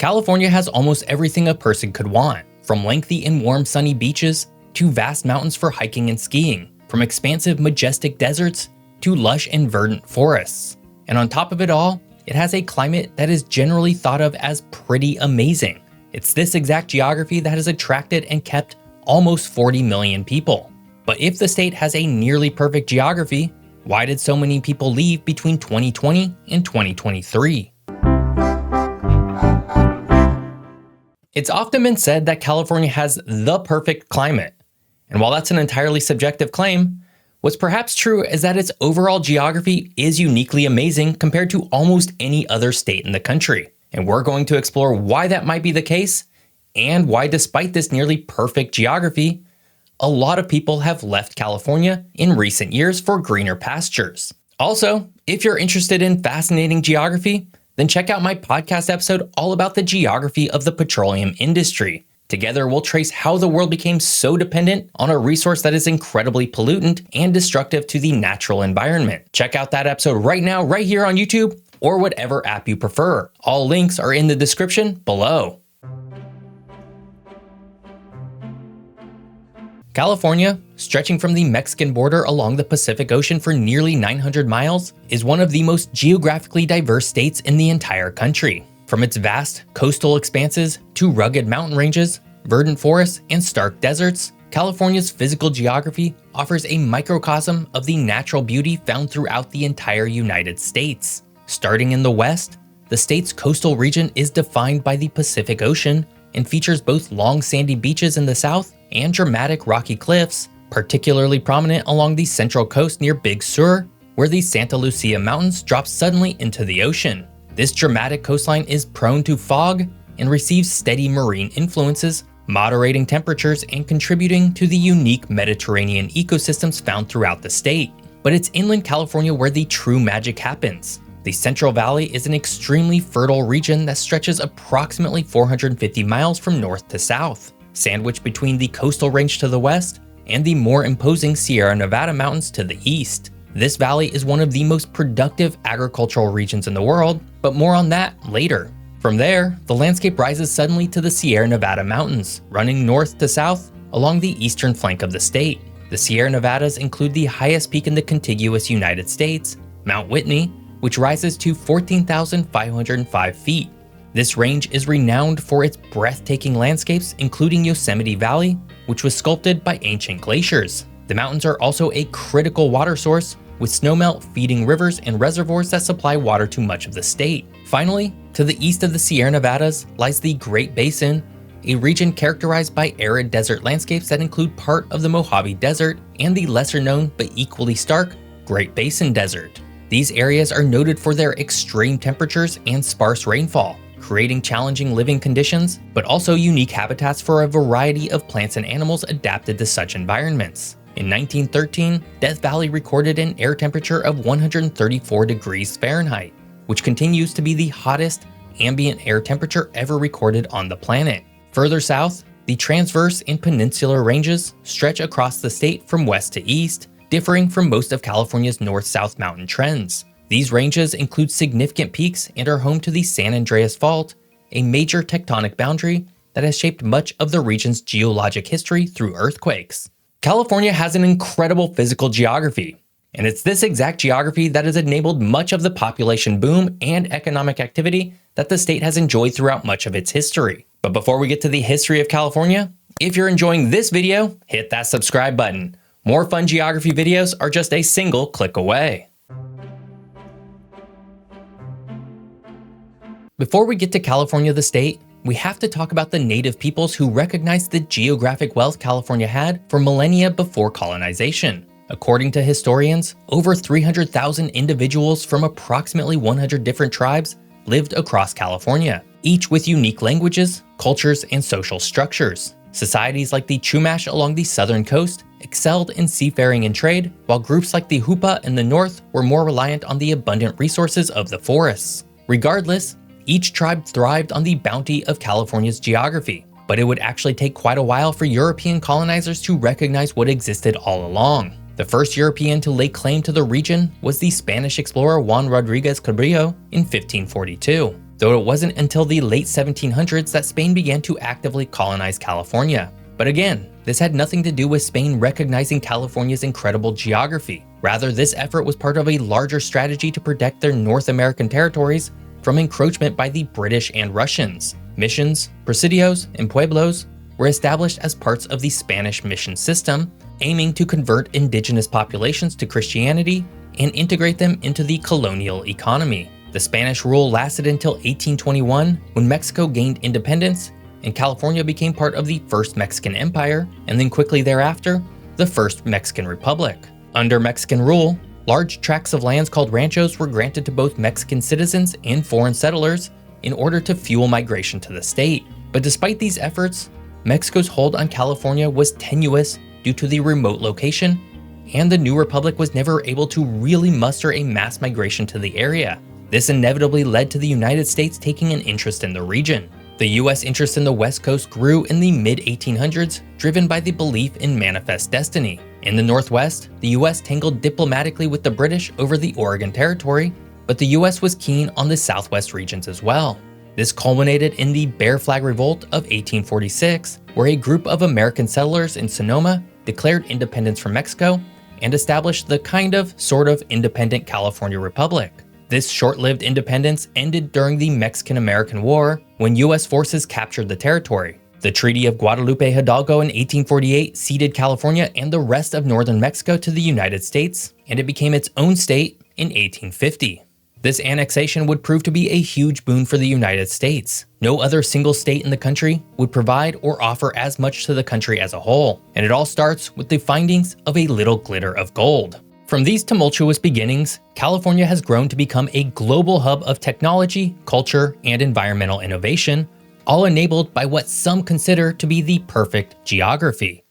California has almost everything a person could want, from lengthy and warm sunny beaches to vast mountains for hiking and skiing, from expansive majestic deserts to lush and verdant forests. And on top of it all, it has a climate that is generally thought of as pretty amazing. It's this exact geography that has attracted and kept almost 40 million people. But if the state has a nearly perfect geography, why did so many people leave between 2020 and 2023? It's often been said that California has the perfect climate. And while that's an entirely subjective claim, what's perhaps true is that its overall geography is uniquely amazing compared to almost any other state in the country. And we're going to explore why that might be the case and why, despite this nearly perfect geography, a lot of people have left California in recent years for greener pastures. Also, if you're interested in fascinating geography, then check out my podcast episode all about the geography of the petroleum industry. Together, we'll trace how the world became so dependent on a resource that is incredibly pollutant and destructive to the natural environment. Check out that episode right now, right here on YouTube, or whatever app you prefer. All links are in the description below. California, stretching from the Mexican border along the Pacific Ocean for nearly 900 miles, is one of the most geographically diverse states in the entire country. From its vast coastal expanses to rugged mountain ranges, verdant forests, and stark deserts, California's physical geography offers a microcosm of the natural beauty found throughout the entire United States. Starting in the west, the state's coastal region is defined by the Pacific Ocean and features both long sandy beaches in the south and dramatic rocky cliffs, particularly prominent along the central coast near Big Sur, where the Santa Lucia Mountains drop suddenly into the ocean. This dramatic coastline is prone to fog and receives steady marine influences, moderating temperatures and contributing to the unique Mediterranean ecosystems found throughout the state. But it's inland California where the true magic happens. The Central Valley is an extremely fertile region that stretches approximately 450 miles from north to south, sandwiched between the coastal range to the west and the more imposing Sierra Nevada mountains to the east. This valley is one of the most productive agricultural regions in the world, but more on that later. From there, the landscape rises suddenly to the Sierra Nevada mountains, running north to south along the eastern flank of the state. The Sierra Nevadas include the highest peak in the contiguous United States, Mount Whitney, which rises to 14,505 feet. This range is renowned for its breathtaking landscapes, including Yosemite Valley, which was sculpted by ancient glaciers. The mountains are also a critical water source, with snowmelt feeding rivers and reservoirs that supply water to much of the state. Finally, to the east of the Sierra Nevadas lies the Great Basin, a region characterized by arid desert landscapes that include part of the Mojave Desert and the lesser-known but equally stark Great Basin Desert. These areas are noted for their extreme temperatures and sparse rainfall, creating challenging living conditions, but also unique habitats for a variety of plants and animals adapted to such environments. In 1913, Death Valley recorded an air temperature of 134 degrees Fahrenheit, which continues to be the hottest ambient air temperature ever recorded on the planet. Further south, the transverse and peninsular ranges stretch across the state from west to east, differing from most of California's north-south mountain trends. These ranges include significant peaks and are home to the San Andreas Fault, a major tectonic boundary that has shaped much of the region's geologic history through earthquakes. California has an incredible physical geography, and it's this exact geography that has enabled much of the population boom and economic activity that the state has enjoyed throughout much of its history. But before we get to the history of California, if you're enjoying this video, hit that subscribe button. More fun geography videos are just a single click away. Before we get to California the state, we have to talk about the native peoples who recognized the geographic wealth California had for millennia before colonization. According to historians, over 300,000 individuals from approximately 100 different tribes lived across California, each with unique languages, cultures, and social structures. Societies like the Chumash along the southern coast excelled in seafaring and trade, while groups like the Hupa in the north were more reliant on the abundant resources of the forests. Regardless, each tribe thrived on the bounty of California's geography, but it would actually take quite a while for European colonizers to recognize what existed all along. The first European to lay claim to the region was the Spanish explorer Juan Rodriguez Cabrillo in 1542. though it wasn't until the late 1700s that Spain began to actively colonize California. But again, this had nothing to do with Spain recognizing California's incredible geography. Rather, this effort was part of a larger strategy to protect their North American territories from encroachment by the British and Russians. Missions, presidios, and pueblos were established as parts of the Spanish mission system, aiming to convert indigenous populations to Christianity and integrate them into the colonial economy. The Spanish rule lasted until 1821, when Mexico gained independence and California became part of the First Mexican Empire, and then quickly thereafter, the First Mexican Republic. Under Mexican rule, large tracts of lands called ranchos were granted to both Mexican citizens and foreign settlers in order to fuel migration to the state. But despite these efforts, Mexico's hold on California was tenuous due to the remote location, and the new republic was never able to really muster a mass migration to the area. This inevitably led to the United States taking an interest in the region. The US interest in the West Coast grew in the mid-1800s, driven by the belief in manifest destiny. In the Northwest, the US tangled diplomatically with the British over the Oregon Territory, but the US was keen on the Southwest regions as well. This culminated in the Bear Flag Revolt of 1846, where a group of American settlers in Sonoma declared independence from Mexico and established the sort of independent California Republic. This short-lived independence ended during the Mexican-American War, when US forces captured the territory. The Treaty of Guadalupe Hidalgo in 1848 ceded California and the rest of northern Mexico to the United States, and it became its own state in 1850. This annexation would prove to be a huge boon for the United States. No other single state in the country would provide or offer as much to the country as a whole, and it all starts with the findings of a little glitter of gold. From these tumultuous beginnings, California has grown to become a global hub of technology, culture, and environmental innovation, all enabled by what some consider to be the perfect geography.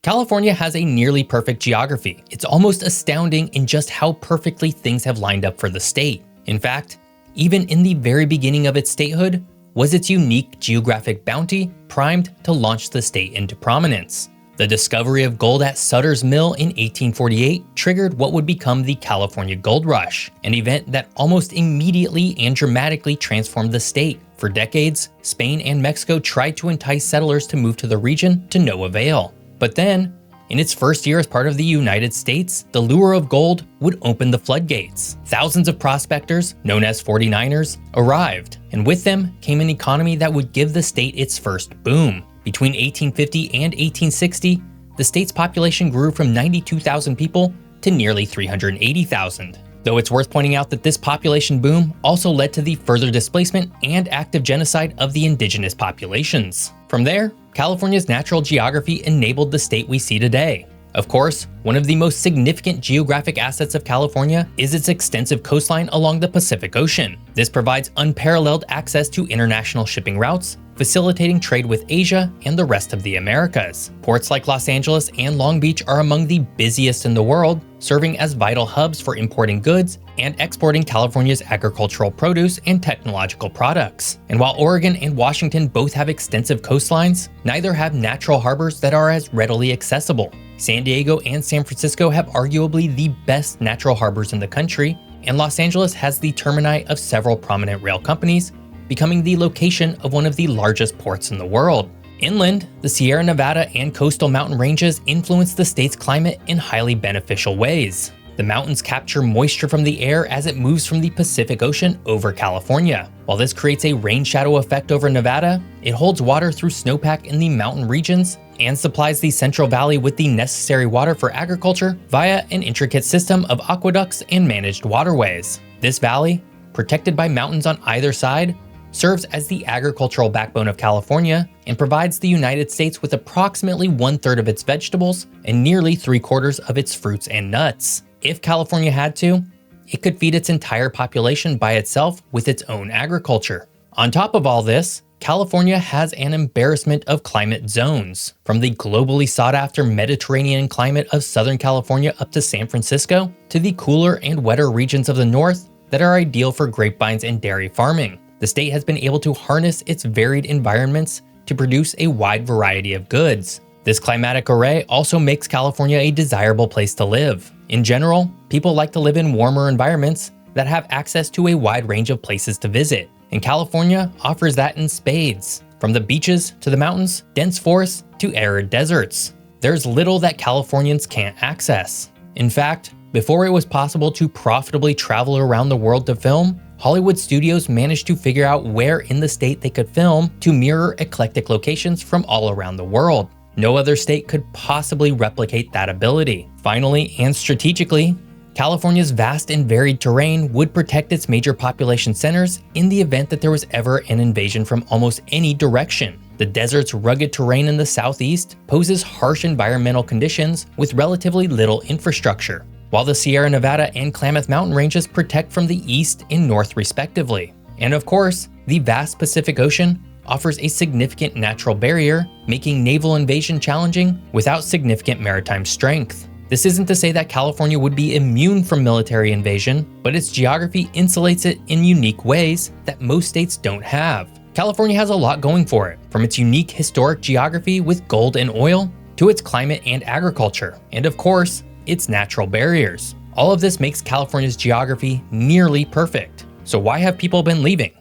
California has a nearly perfect geography. It's almost astounding in just how perfectly things have lined up for the state. In fact, even in the very beginning of its statehood, was its unique geographic bounty primed to launch the state into prominence. The discovery of gold at Sutter's Mill in 1848 triggered what would become the California Gold Rush, an event that almost immediately and dramatically transformed the state. For decades, Spain and Mexico tried to entice settlers to move to the region to no avail. But then, in its first year as part of the United States, the lure of gold would open the floodgates. Thousands of prospectors, known as 49ers, arrived, and with them came an economy that would give the state its first boom. Between 1850 and 1860, the state's population grew from 92,000 people to nearly 380,000. Though it's worth pointing out that this population boom also led to the further displacement and active genocide of the indigenous populations. From there, California's natural geography enabled the state we see today. Of course, one of the most significant geographic assets of California is its extensive coastline along the Pacific Ocean. This provides unparalleled access to international shipping routes, facilitating trade with Asia and the rest of the Americas. Ports like Los Angeles and Long Beach are among the busiest in the world, serving as vital hubs for importing goods and exporting California's agricultural produce and technological products. And while Oregon and Washington both have extensive coastlines, neither have natural harbors that are as readily accessible. San Diego and San Francisco have arguably the best natural harbors in the country, and Los Angeles has the termini of several prominent rail companies, becoming the location of one of the largest ports in the world. Inland, the Sierra Nevada and coastal mountain ranges influence the state's climate in highly beneficial ways. The mountains capture moisture from the air as it moves from the Pacific Ocean over California. While this creates a rain shadow effect over Nevada, it holds water through snowpack in the mountain regions and supplies the Central Valley with the necessary water for agriculture via an intricate system of aqueducts and managed waterways. This valley, protected by mountains on either side, serves as the agricultural backbone of California and provides the United States with approximately 1/3 of its vegetables and nearly 3/4 of its fruits and nuts. If California had to, it could feed its entire population by itself with its own agriculture. On top of all this, California has an embarrassment of climate zones. From the globally sought-after Mediterranean climate of Southern California up to San Francisco, to the cooler and wetter regions of the north that are ideal for grapevines and dairy farming. The state has been able to harness its varied environments to produce a wide variety of goods. This climatic array also makes California a desirable place to live. In general, people like to live in warmer environments that have access to a wide range of places to visit, and California offers that in spades. From the beaches to the mountains, dense forests to arid deserts, there's little that Californians can't access. In fact, before it was possible to profitably travel around the world to film, Hollywood studios managed to figure out where in the state they could film to mirror eclectic locations from all around the world. No other state could possibly replicate that ability. Finally, and strategically, California's vast and varied terrain would protect its major population centers in the event that there was ever an invasion from almost any direction. The desert's rugged terrain in the southeast poses harsh environmental conditions with relatively little infrastructure, while the Sierra Nevada and Klamath Mountain ranges protect from the east and north respectively. And of course, the vast Pacific Ocean offers a significant natural barrier, making naval invasion challenging without significant maritime strength. This isn't to say that California would be immune from military invasion, but its geography insulates it in unique ways that most states don't have. California has a lot going for it, from its unique historic geography with gold and oil, to its climate and agriculture, and of course, its natural barriers. All of this makes California's geography nearly perfect. So why have people been leaving?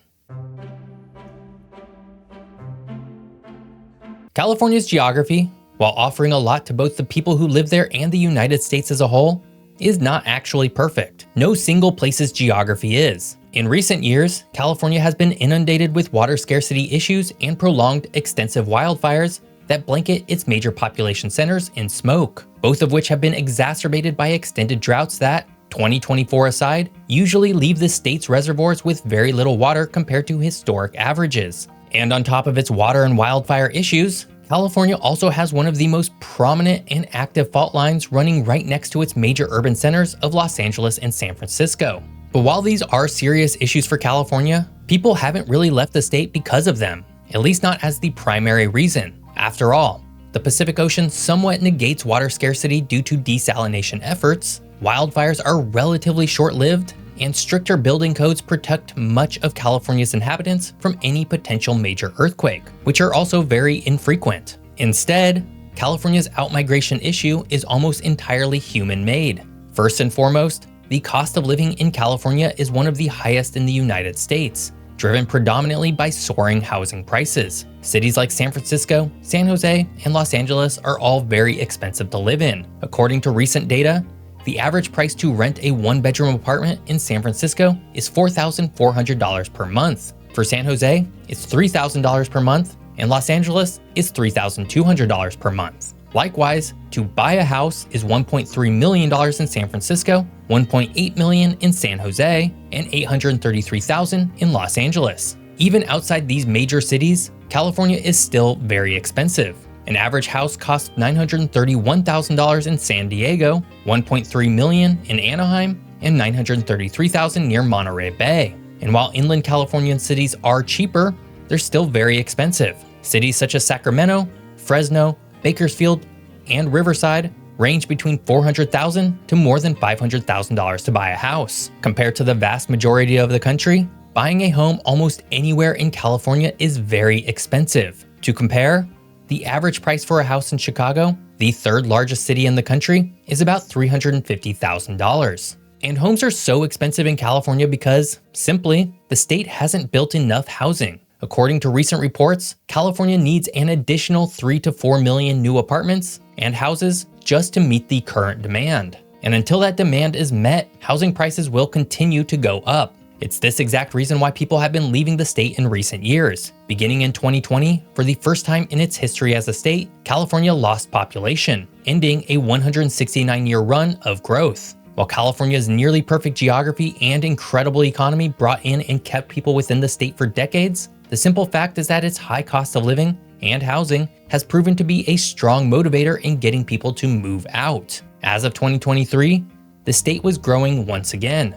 California's geography, while offering a lot to both the people who live there and the United States as a whole, is not actually perfect. No single place's geography is. In recent years, California has been inundated with water scarcity issues and prolonged extensive wildfires that blanket its major population centers in smoke, both of which have been exacerbated by extended droughts that, 2024 aside, usually leave the state's reservoirs with very little water compared to historic averages. And on top of its water and wildfire issues, California also has one of the most prominent and active fault lines running right next to its major urban centers of Los Angeles and San Francisco. But while these are serious issues for California, people haven't really left the state because of them, at least not as the primary reason. After all, the Pacific Ocean somewhat negates water scarcity due to desalination efforts, wildfires are relatively short-lived, and stricter building codes protect much of California's inhabitants from any potential major earthquake, which are also very infrequent. Instead, California's outmigration issue is almost entirely human-made. First and foremost, the cost of living in California is one of the highest in the United States, driven predominantly by soaring housing prices. Cities like San Francisco, San Jose, and Los Angeles are all very expensive to live in. According to recent data, the average price to rent a one-bedroom apartment in San Francisco is $4,400 per month. For San Jose, it's $3,000 per month, and Los Angeles is $3,200 per month. Likewise, to buy a house is $1.3 million in San Francisco, $1.8 million in San Jose, and $833,000 in Los Angeles. Even outside these major cities, California is still very expensive. An average house costs $931,000 in San Diego, $1.3 million in Anaheim, and $933,000 near Monterey Bay. And while inland Californian cities are cheaper, they're still very expensive. Cities such as Sacramento, Fresno, Bakersfield, and Riverside range between $400,000 to more than $500,000 to buy a house. Compared to the vast majority of the country, buying a home almost anywhere in California is very expensive. To compare, the average price for a house in Chicago, the third largest city in the country, is about $350,000. And homes are so expensive in California because, simply, the state hasn't built enough housing. According to recent reports, California needs an additional 3 to 4 million new apartments and houses just to meet the current demand. And until that demand is met, housing prices will continue to go up. It's this exact reason why people have been leaving the state in recent years. Beginning in 2020, for the first time in its history as a state, California lost population, ending a 169-year run of growth. While California's nearly perfect geography and incredible economy brought in and kept people within the state for decades, the simple fact is that its high cost of living and housing has proven to be a strong motivator in getting people to move out. As of 2023, the state was growing once again,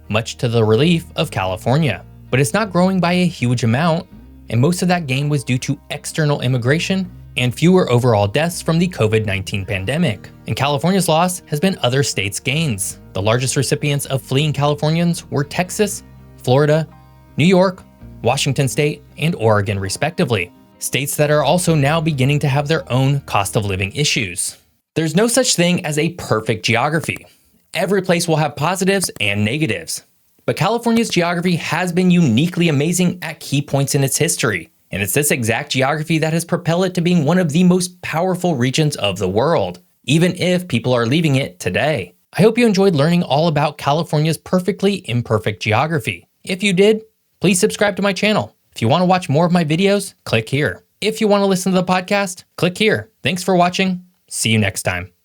much to the relief of California. But it's not growing by a huge amount, and most of that gain was due to external immigration and fewer overall deaths from the COVID-19 pandemic. And California's loss has been other states' gains. The largest recipients of fleeing Californians were Texas, Florida, New York, Washington State, and Oregon respectively. states that are also now beginning to have their own cost of living issues. There's no such thing as a perfect geography. Every place will have positives and negatives. But California's geography has been uniquely amazing at key points in its history, and it's this exact geography that has propelled it to being one of the most powerful regions of the world, even if people are leaving it today. I hope you enjoyed learning all about California's perfectly imperfect geography. If you did, please subscribe to my channel. If you want to watch more of my videos, click here. If you want to listen to the podcast, click here. Thanks for watching. See you next time.